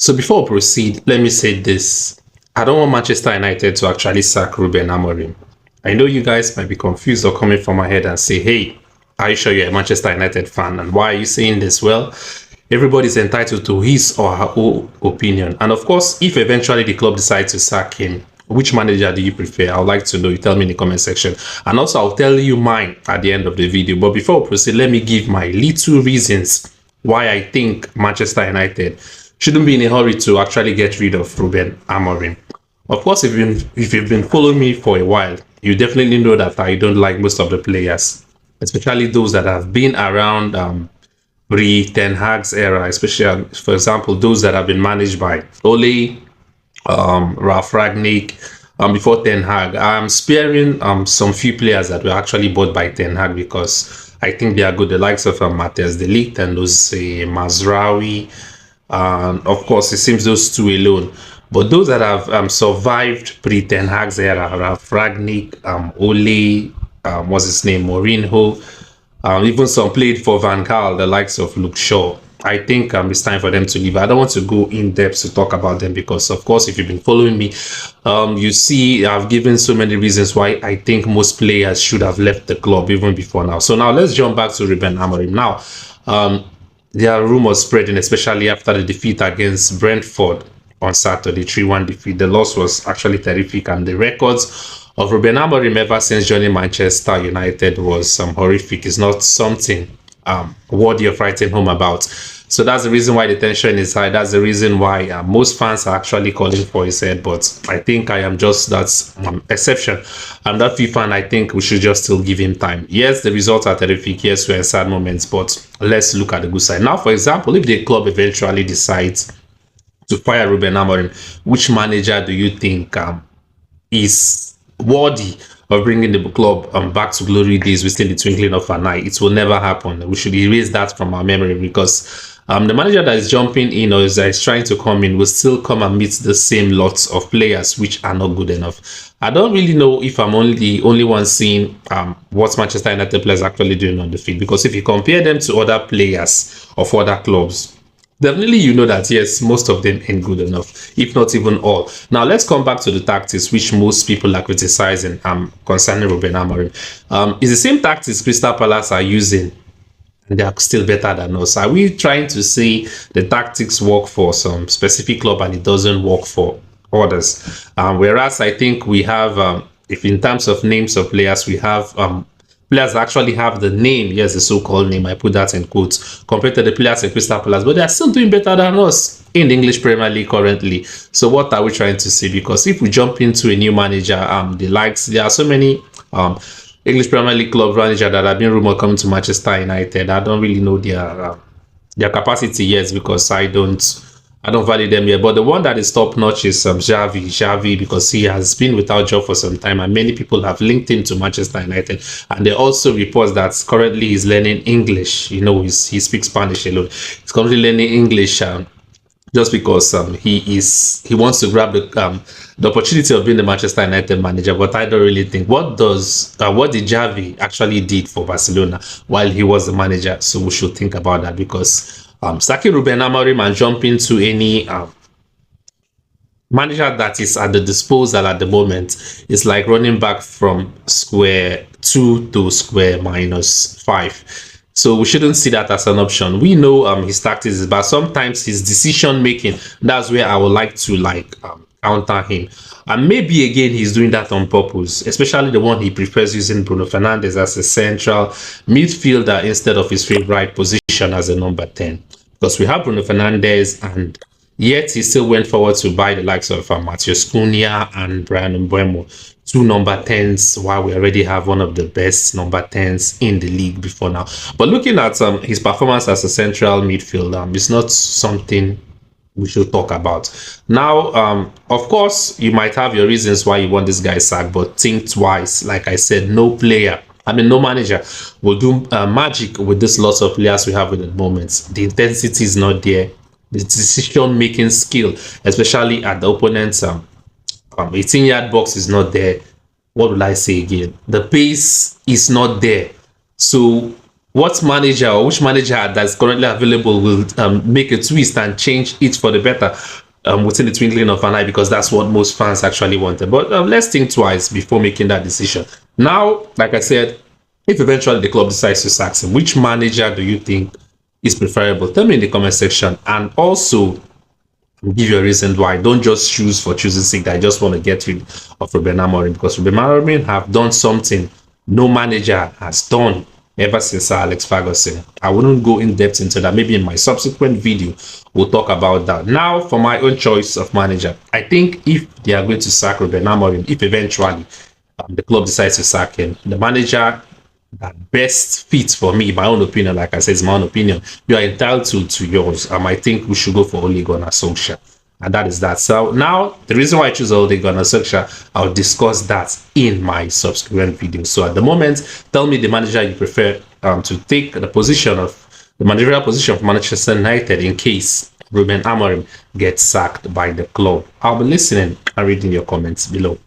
So before we proceed, let me say this. I don't want Manchester United to actually sack Ruben Amorim. I know you guys might be confused or coming from my head and say, hey, are you sure you're a Manchester United fan? And why are you saying this? Well, everybody's entitled to his or her own opinion. And of course, if eventually the club decides to sack him, which manager do you prefer? I would like to know. You tell me in the comment section. And also, I'll tell you mine at the end of the video. But before we proceed, let me give my little reasons why I think Manchester United shouldn't be in a hurry to actually get rid of Ruben Amorim. Of course, if you've been following me for a while, you definitely know that I don't like most of the players, especially those that have been around pre Ten Hag's era, especially for example those that have been managed by Ole, Ralph Ragnick, before Ten Hag. I'm sparing some few players that were actually bought by Ten Hag because I think they are good. The likes of Matthias De Ligt and those Mazraoui, and of course, it seems those two alone. But those that have survived pre Ten Hag's era, Ralph Ragnick, Ole, what's his name, Mourinho, even some played for Van Gaal, the likes of Luke Shaw. I think it's time for them to leave. I don't want to go in depth to talk about them because, of course, if you've been following me, you see I've given so many reasons why I think most players should have left the club even before now. So now let's jump back to Ruben Amorim. Now, there are rumors spreading, especially after the defeat against Brentford on Saturday, 3-1 defeat. The loss was actually terrific, and the records of Ruben Amorim ever since joining Manchester United was horrific. It's not something worthy of writing home about. So that's the reason why the tension is high. That's the reason why most fans are actually calling for his head. But I think I am just that exception. I'm that FIFA fan. I think we should just still give him time. Yes, the results are terrific. Yes, we're in sad moments. But let's look at the good side. Now, for example, if the club eventually decides to fire Ruben Amorim, which manager do you think is worthy of bringing the club back to glory days within the twinkling of an eye? It will never happen. We should erase that from our memory because the manager that is jumping in or that is trying to come in will still come and meet the same lots of players which are not good enough. I don't really know if I'm the only one seeing what Manchester United players actually doing on the field, because if you compare them to other players of other clubs, definitely you know that yes, most of them ain't good enough, if not even all. Now let's come back to the tactics which most people are criticizing concerning Ruben Amorim. It's the same tactics Crystal Palace are using, and they are still better than us. Are we trying to say the tactics work for some specific club and it doesn't work for others? Whereas I think we have, if in terms of names of players, we have players actually have the name, yes, the so-called name, I put that in quotes, compared to the players in Crystal Palace, but they are still doing better than us in the English Premier League currently. So what are we trying to say? Because if we jump into a new manager, there are so many English Premier League club manager that have been rumored coming to Manchester United. I don't really know their capacity yet because I don't value them yet. But the one that is top notch is Xavi, because he has been without job for some time, and many people have linked him to Manchester United. And there also reports that currently he's learning English. You know, he speaks Spanish alone. He's currently learning English. Just because he wants to grab the opportunity of being the Manchester United manager. But I don't really think what did Xavi actually did for Barcelona while he was the manager. So we should think about that, because sacking Ruben Amorim and jumping to any manager that is at the disposal at the moment is like running back from square 2 to square -5. So we shouldn't see that as an option. We know his tactics, but sometimes his decision making, that's where I would like to counter him. And maybe again he's doing that on purpose, especially the one he prefers using Bruno Fernandes as a central midfielder instead of his favorite position as a number 10. Because we have Bruno Fernandes, and yet he still went forward to buy the likes of Matheus Cunha and Brian Mbeumo, two number 10s, while we already have one of the best number 10s in the league before now. But looking at his performance as a central midfielder, it's not something we should talk about. Now, of course, you might have your reasons why you want this guy sacked, but think twice. Like I said, no manager will do magic with this lots of players we have at the moment. The intensity is not there. The decision-making skill, especially at the opponent's 18-yard box, is not there. What will I say again? The pace is not there. So what manager or which manager that's currently available will make a twist and change it for the better within the twinkling of an eye, because that's what most fans actually wanted. But let's think twice before making that decision. Now, like I said, if eventually the club decides to sack him, which manager do you think is preferable? Tell me in the comment section, and also give you a reason why. Don't just choose for choosing sake that I just want to get rid of Ruben Amorim, because Ruben Amorim have done something no manager has done ever since Sir Alex Ferguson. I wouldn't go in depth into that. Maybe in my subsequent video, we'll talk about that. Now, for my own choice of manager, I think if they are going to sack Ruben Amorim, if eventually the club decides to sack him, the manager that best fits for me, my own opinion, like I said, it's my own opinion. You are entitled to yours. I think we should go for Ole Gunnar Solskjaer. And that is that. So now, the reason why I choose Ole Gunnar Solskjaer, I'll discuss that in my subsequent video. So at the moment, tell me the manager you prefer to take the position of the managerial position of Manchester United in case Ruben Amorim gets sacked by the club. I'll be listening and reading your comments below.